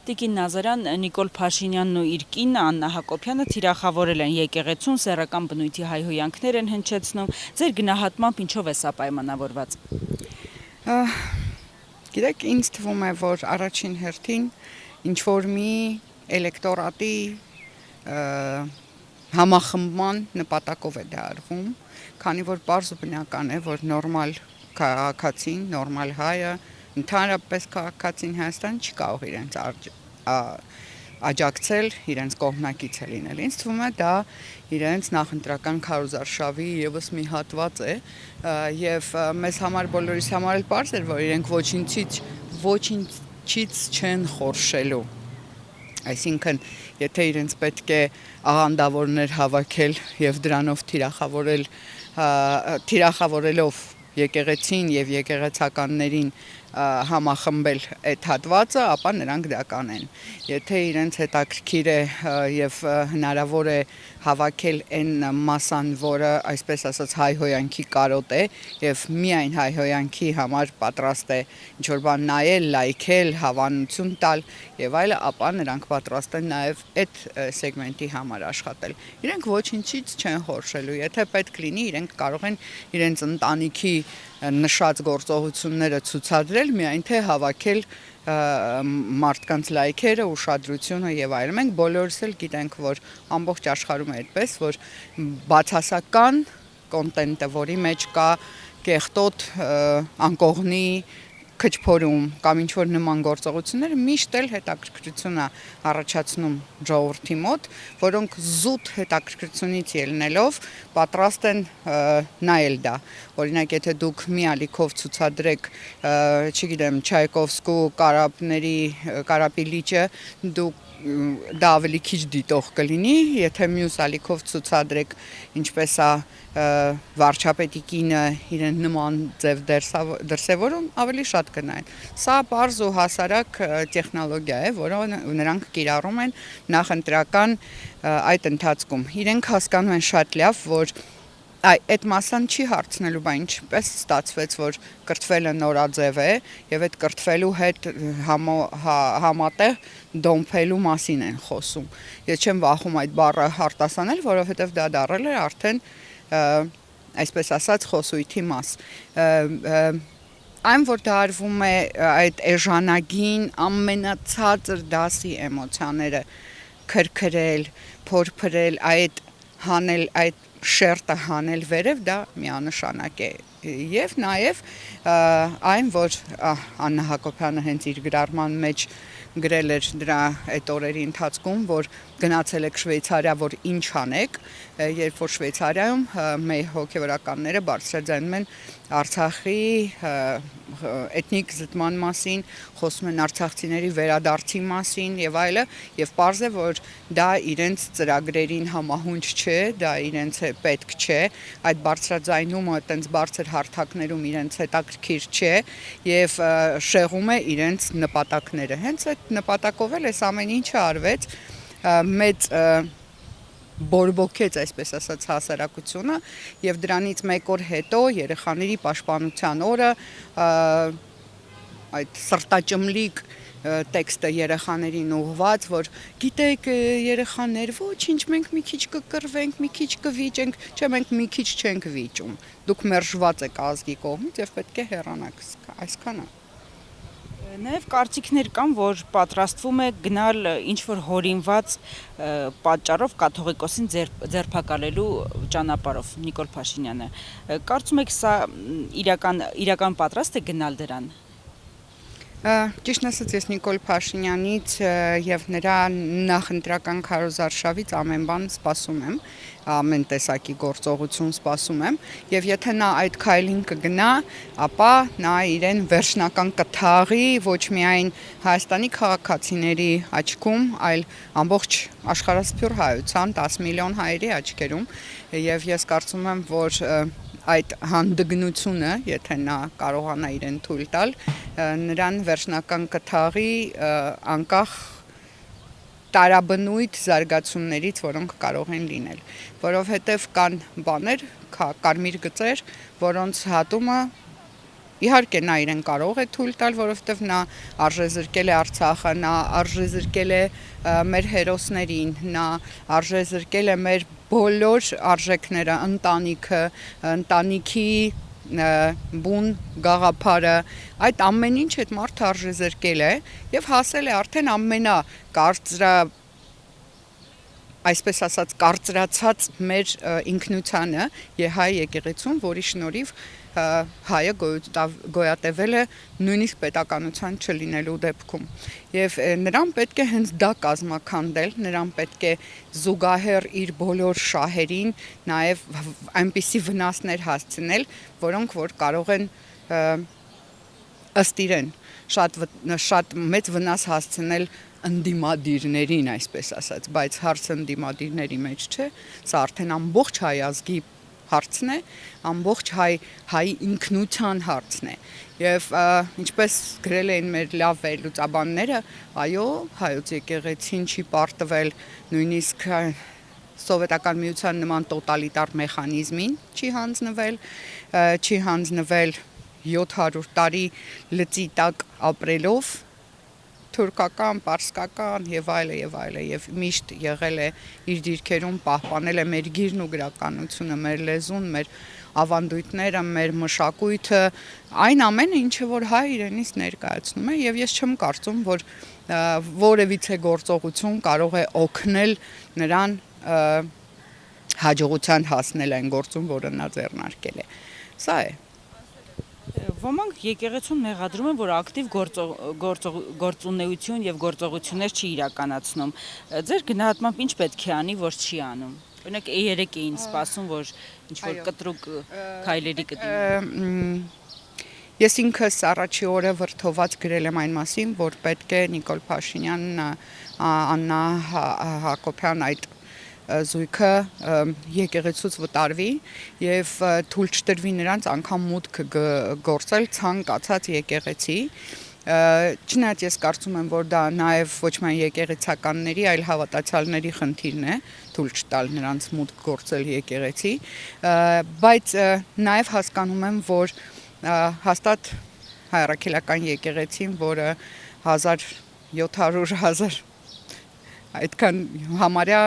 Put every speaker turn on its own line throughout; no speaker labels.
Տիկին Նազարյան, Նիկոլ Փաշինյանն ու իր կինը Աննա Հակոբյանը թիրախավորել են եկեղեցուն, սեռական բնույթի հայհոյանքներ են հնչեցնում, ձեր գնահատմամբ ինչով է սա պայմանավորված։
Գիտեք, ինձ թվում է, որ առաջին հերթին ինչ-որ մի էլեկտորատի համախմբման նպատակով է դա արվում, քանի որ պարզ ու բնական է, որ նորմալ քաղաքացին, նորմալ հայը, ընդհանրապես քաղաքացին Հայաստան չի կարող իրենց աջակցել, իրենց կողմնակից է լինել։ Ինձ թվում է դա իրենց նախընտրական քարոզարշավի եւս մի հատված է, եւ մեզ համար բոլորիս համար էլ պարզ էր, որ իրենք ոչինչից չեն խորշելու։ Այսինքն, եթե իրենց պետք է աղանդավորներ հավաքել եւ դրանով թիրախավորելով եկեղեցին եւ եկեղեցականներին համախմբել այդ հատվածը, ապա նրանք դա կանեն։ Եթե իրենց հետաքրքիր է եւ հնարավոր է հավաքել այն մասան, որը այսպես ասած հայհոյանքի կարոտ է եւ միայն հայհոյանքի համար պատրաստ է ինչ-որ բան նայել, լայքել, հավանություն տալ եւ այլը, ապա նրանք պատրաստ են նաեւ այդ սեգմենտի համար աշխատել։ Իրենք ոչինչից չեն խորշելու, եթե պետք լինի, իրենք կարող են իրենց ընտանիքի նշած գործողությունները ցուցադրել, միայն թե հավաքել մարդկանց լայքերը, ուշադրությունը եւ այլն։ Մենք բոլորս էլ գիտենք, որ ամբողջ աշխարհում է այդպես, որ բացասական կոնտենտը, որի մեջ կա կեղտոտ, անկողնի քչփորում կամ ինչ-որ նման գործողությունները միշտ էլ հետաքրքրություն է առաջացնում ժողովրդի մոտ, որոնք զուտ հետաքրքրությունից ելնելով պատրաստ են նայել դա։ Օրինակ, եթե դուք մի ալիքով ցուցադրեք, չգիտեմ, Չայկովսկու կարապի լիճը, դա ավելի քիչ դիտող կլինի, եթե մյուս ալիքով ցուցադրեք ինչպես է վարչապետի կինը իրեն նման ձև դրսևորում, ավելի շատ կնայեն։ Սա բարձ ու հասարակ տեխնոլոգիա է, որը նրանք կիրառում են նախընտրական այդ ընթացքում։ Իրենք հասկանում են շատ լավ, որ այդ մասան չի հարցնելու, բա ինչպես ստացվեց, որ կրթվելը նորաձև է եւ այդ կրթվելու հետ համատեղ դոմփելու մասին են խոսում։ Ես չեմ վախում այդ բառը արտասանել, որովհետեւ դա դառել է արդեն այսպես ասած խոսույթի մաս։ Այն, որ դա արվում է այդ էժանագին ամենացածր դասի էմոցիաները քրքրել, փորփրել, այդ շերտը հանել վերև, դա միանշանակ է։ Եվ նաև այն, որ Աննա Հակոբյանը հենց իր գրառման մեջ գրել էր դրա այդ օրերի ընթացքում, որ գնացել եք Շվեյցարիա, որ ինչ անեք, երբ որ Շվեյցարիայում մեր հոգևորականները բարձրաձայնում են Արցախի էթնիկ զտման մասին, խոսում են արցախցիների վերադարձի մասին եւ այլը, եւ պարզ է, որ դա իրենց ծրագրերին համահունչ չէ, դա իրենց պետք չէ, այդ բարձրաձայնումը այտենց բարձր հարթակներում իրենց հետաքրքիր չէ եւ շեղում է իրենց նպատակները։ Հենց այդ նպատակով էլ այս ամեն ինչը արվեց, մեծ բորբոքեց, այսպես ասած, հասարակությունը եւ դրանից մեկ օր հետո երեխաների պաշտպանության օրը այդ սրտաճմլիկ տեքստը երեխաներին ուղված, որ գիտեք երեխաներ, ոչինչ, մենք մի քիչ կկռվենք, մի քիչ կվիճենք, չէ, մենք մի քիչ չենք վիճում։ Դուք մերժված եք ազգի կողմից եւ պետք է հեռանաք, այսքանը։
Նաև կարծիքներ կան, որ պատրաստվում է գնալ ինչ-որ հորինված պատճառով կաթողիկոսին ձերբակալելու ճանապարհով Նիկոլ Փաշինյանը։ Կարծում եք սա իրական պատրաստ է գնալ դրան։
Ճիշտն ասած, ես Նիկոլ Փաշինյանից եւ նրա նախընտրական քարոզարշավից ամեն բան սպասում եմ, ամեն տեսակի գործողություն սպասում եմ, եւ եթե նա այդ քայլին կգնա, ապա նա իրեն վերջնական կթաղի ոչ միայն Հայաստանի քաղաքացիների աչքում, այլ ամբողջ աշխարհասփյուռ հայության 10 միլիոն հայերի աչքերում, եւ ես կարծում եմ, որ այդ հանդգնությունը, եթե նա կարողանա իրեն թույլ տալ, նրան վերջնական կթաղի անկախ տարաբնույթ զարգացումներից, որոնք կարող են լինել, որովհետև կան բաներ, կարմիր գծեր, որոնց հատումը Իհարկե նա իրեն կարող է թույլ տալ, որովհետև նա արժեզրկել է Արցախը, նա արժեզրկել է մեր հերոսներին, նա արժեզրկել է մեր բոլոր արժեքները, ընտանիքը, ընտանիքի բուն գաղափարը, այդ ամեն ինչ այդ մարդը արժեզրկել է եւ հասել է արդեն այսպես ասած կարծրացած մեր ինքնությանը հայ եկեղեցուն, որի շնորհիվ հայը գոյատևել է նույնիսկ պետականության չլինելու դեպքում եւ նրան պետք է հենց դա կազմաքանդել, նրան պետք է զուգահեռ իր բոլոր շահերին նաեւ այնպիսի վնասներ հասցնել, որոնք որ կարող են ըստ իրեն շատ մեծ վնաս հասցնել ընդդիմադիրներին, այսպես ասած, բայց հարցը ընդդիմադիրների մեջ չէ, սա արդեն ամբողջ հայ ազգի հարցն է, ամբողջ հայ ինքնության հարցն է։ Եվ ինչպես գրել էին մեր լավ վերլուծաբանները, այո, հայոց եկեղեցին չի պարտվել նույնիսկ սովետական միության նման տոտալիտար մեխանիզմին չի հանձնվել 700 տարի լծի տակ ապրելով թուրքական, պարսկական եւ այլը եւ միշտ եղել է իր դիրքերում, պահպանել է մեր գիրն ու գրականությունը, մեր լեզուն, մեր ավանդույթները, մեր մշակույթը, այն ամենը, ինչը որ հայ իրենից ներկայացնում է եւ ես չեմ կարծում, որ որևիցե գործողություն կարող է օգնել նրան հաջողության հասնել այն գործում, որը նա ձեռնարկել է։ Սա է։
Ոմանք եկեղեցուն մեղադրում են, որ ակտիվ գործունեություն եւ գործողություններ չի իրականացնում։ Ձեր գնահատմամբ ինչ պետք է անի, որ չի անում։ Օրինակ երեք էին սպասում, որ ինչ որ կտրուկ քայլերի կդիմեն։
Ես ինքս առաջի օրը վրթոված գրել եմ այն մասին, որ պետք է Նիկոլ Փաշինյանն, Աննա Հակոբյան այդ զույգը եկեղեցուց վտարվի եւ թույլ չտրվի նրանց անգամ մուտք գործել ցանկացած եկեղեցի։ Չնայած ես կարծում եմ, որ դա նաեւ ոչ միայն եկեղեցականների, այլ հավատացյալների խնդիրն է, թույլ չտալ նրանց մուտք գործել եկեղեցի, բայց նաեւ հասկանում եմ, որ հաստատ հայ առաքելական եկեղեցին, որը 1700 այդքան համարյա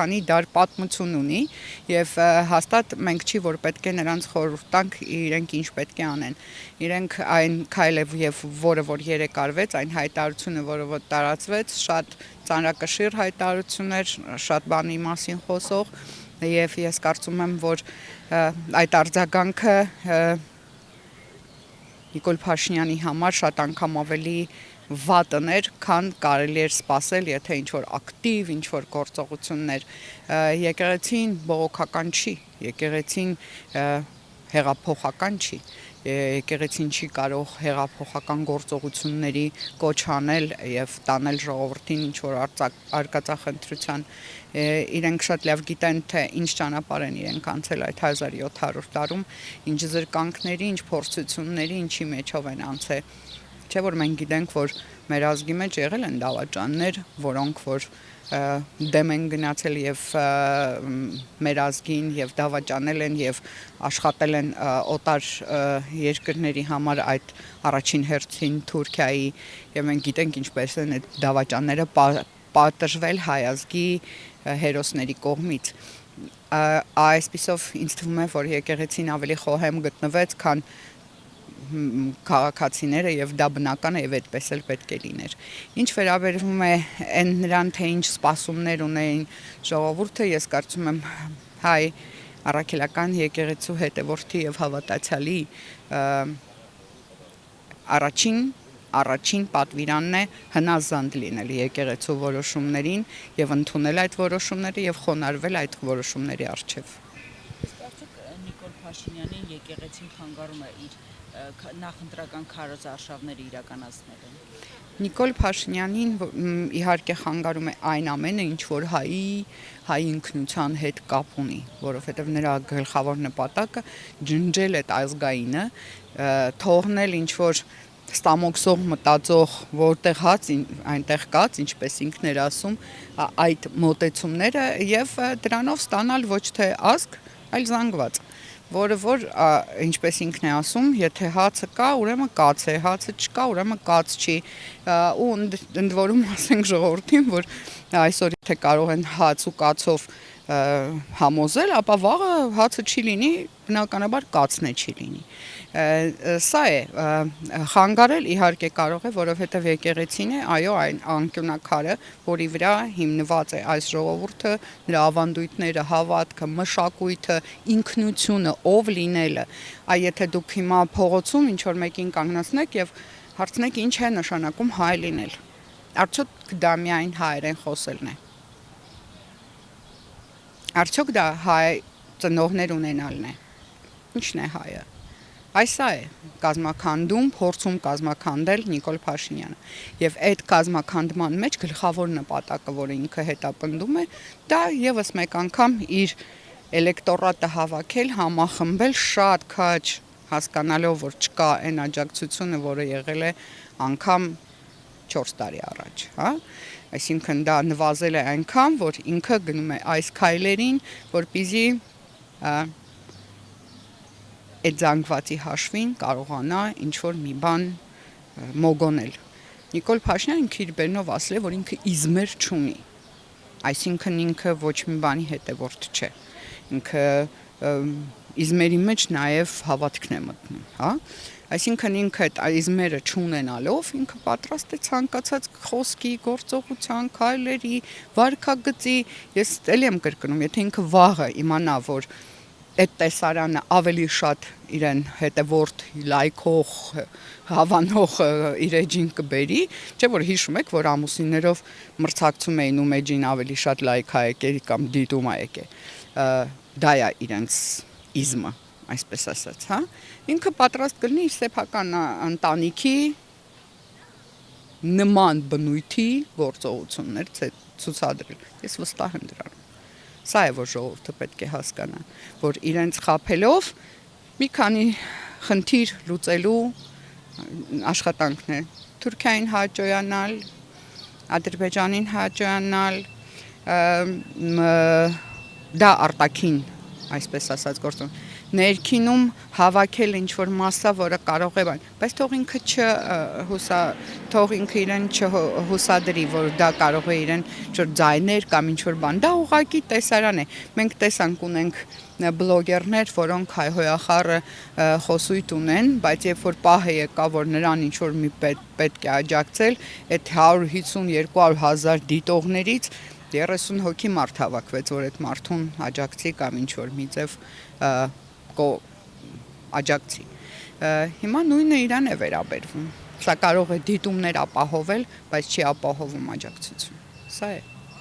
քանի դար պատմություն ունի եւ հաստատ մենք չի որ պետք է նրանց խորհուրդ տանք իրենք ինչ պետք է անեն իրենք այն քայլը եւ որը որ երեք արվեց այն հայտարարությունը որը որ տարածվեց շատ ծանրակշիռ հայտարարություն էր շատ բանի մասին խոսող եւ ես կարծում եմ որ այդ արձագանքը Նիկոլ Փաշինյանի համար շատ անգամ ավելի վատներ, քան կարելի էր սպասել, եթե ինչ-որ ակտիվ, ինչ-որ գործողություններ եկեղեցին բողոքական չի, եկեղեցին հեղափոխական չի, եկեղեցին չի կարող հեղափոխական գործողությունների կոչ անել եւ տանել ժողովրդին ինչ-որ արկածախնդրության իրենք շատ լավ գիտեն, թե ինչ ճանապարհ են իրենք անցել այդ 1700 տարում, ինչ զրկանքների, ինչ փորձությունների, ինչի մեջով են անցել Չէ որ մենք գիտենք, որ մեր ազգի մեջ եղել են դավաճաններ, որոնք որ դեմ են գնացել եւ մեր ազգին եւ դավաճանել են եւ աշխատել են օտար երկրների համար այդ առաջին հերթին Թուրքիայի եւ մենք գիտենք ինչպես են այդ դավաճանները պատժվել հայ ազգի հերոսների կողմից այսպիսով ինձ թվում է որ եկեղեցին ավելի խոհեմ գտնվեց քան քաղաքացիները եւ դա բնական է եւ այդպես էլ պետք է լիներ։ Ինչ վերաբերվում է այն նրան թե ինչ սպասումներ ունեին ժողովուրդը, ես կարծում եմ հայ առաքելական եկեղեցու հետևորդի եւ հավատացյալի առաջին պատվիրանն է հնազանդ լինել եկեղեցու որոշումներին եւ ընդունել այդ որոշումները եւ խոնարհվել այդ որոշումների առջեւ։
Նիկոլ Փաշինյանին եկեղեցին խանգարում է իր նախընտրական քարոզ արշավները իրականացնելը։
Նիկոլ Փաշինյանին իհարկե խանգարում է այն ամենը, ինչ որ հայ ինքնության հետ կապ ունի, որովհետև նրա գլխավոր նպատակը ջնջել այդ ազգայինը, թողնել ինչ որ ստամոքսող մտածող որտեղ հաց այնտեղ կաց, ինչպես ինքն էր ասում, այդ մոտեցումները եւ դրանով ստանալ ոչ թե ազգ, այլ զանգված։ որը որ ինչպես ինքն է ասում, եթե հացը կա, ուրեմն կաց է, հացը չկա, ուրեմն կաց չի, ու ընդ որում ասենք ժողովրդին, որ այսօր եթե կարող են հաց ու կացով համոզել, ապա վաղը հացը չի լինի, բնականաբար կացն է չի լինի։ Սա է, խանգարել իհարկե կարող է, որովհետև եկեղեցին է, այո, այն անկյունակարը, որի վրա հիմնված է այս ժողովուրդը, նրա ավանդույթները, հավատքը, մշակույթը, ինքնությունը, ով լինելը, եթե դուք հիմա փողոցում ինչ որ մեկին կանգնացնեք եւ հարցնեք ինչ է նշանակում հայ լինել, արդյոք դա միայն հայերեն խոսելն է։ Արդյոք դա հայ ծնողներ ունենալն է։ Ինչն է հայը։ Այս է կազմաքանդում, փորձում կազմաքանդել Նիկոլ Փաշինյանը։ Եվ այդ կազմաքանդման մեջ գլխավոր նպատակը, որը ինքը հետապնդում է, դա եւս մեկ անգամ իր էլեկտորատը հավաքել, համախմբել շատ քաջ, հասկանալով, որ չկա այն աջակցությունը, որը եղել է անգամ 4 տարի առաջ, հա։ Այսինքն դա նվազել է այնքան, որ ինքը գնում է այս քայլերին, որպեսզի այդ զանգվածի հաշվին կարողանա ինչ-որ մի բան մոգոնել։ Նիկոլ Փաշինյանը ինքը իր բերնով ասել է, որ ինքը իզմեր չունի։ Այսինքն ինքը ոչ մի բանի հետևորդ չէ։ Ինքը իզմերի մեջ նաև հավատքն է մտնում, հա։ Այսինքն ինքը այդ իզմերը չունենալով ինքը պատրաստ է ցանկացած խոսքի, գործողության, քայլերի, վարքագծի, ես էլի եմ կրկնում, եթե ինքը վաղը իմանա, որ այդ տեսարանը ավելի շատ իրեն հետևորդ, լայքող, հավանող իր էջին կբերի, չէ՞ որ հիշում եք, որ ամուսիններով մրցակցում էին ում էջին ավելի շատ լայք ա եկել կամ դիտում ա եկել, դա է իրենց իզմը, այսպես ասած, հա, ինքը պատրաստ կլինի իր սեփական ընտանիքի նման բնույթի գործողություններ ցուցադրել։ Ես վստահ եմ դրանում։ Սա է, որ ժողովուրդը պետք է հասկանա, որ իրենց խաբելով մի քանի խնդիր լուծելու աշխատանքն է։ Թուրքիային հաջողանալ, Ադրբեջանին հաջողանալ, դա արտաքին, այսպես ասած գործում, ներքինում հավաքել ինչ-որ մասսա, որը կարող է բան, բայց թող ինքը իրեն չհուսադրի, որ դա կարող է իրեն ինչ-որ ձայներ կամ ինչ-որ բան, դա ուղղակի տեսարան է, մենք տեսանք ունենք բլոգերներ, որոնք հայհոյախառը խոսույթ ունեն, բայց երբ որ պահը եկա, որ նրան ինչ-որ մի պետք է աջակցել, այդ 150-200 հազար դիտողներից 30 հոգի մարդ հավաքվեց, որ այդ մարդուն աջակցի կամ ինչ-որ մի ձև աջակցի։ Հիմա նույնը իրան է վերաբերվում։ Սա կարող է դիտումներ ապահովել, բայց չի ապահովում աջակցություն։ Սա է։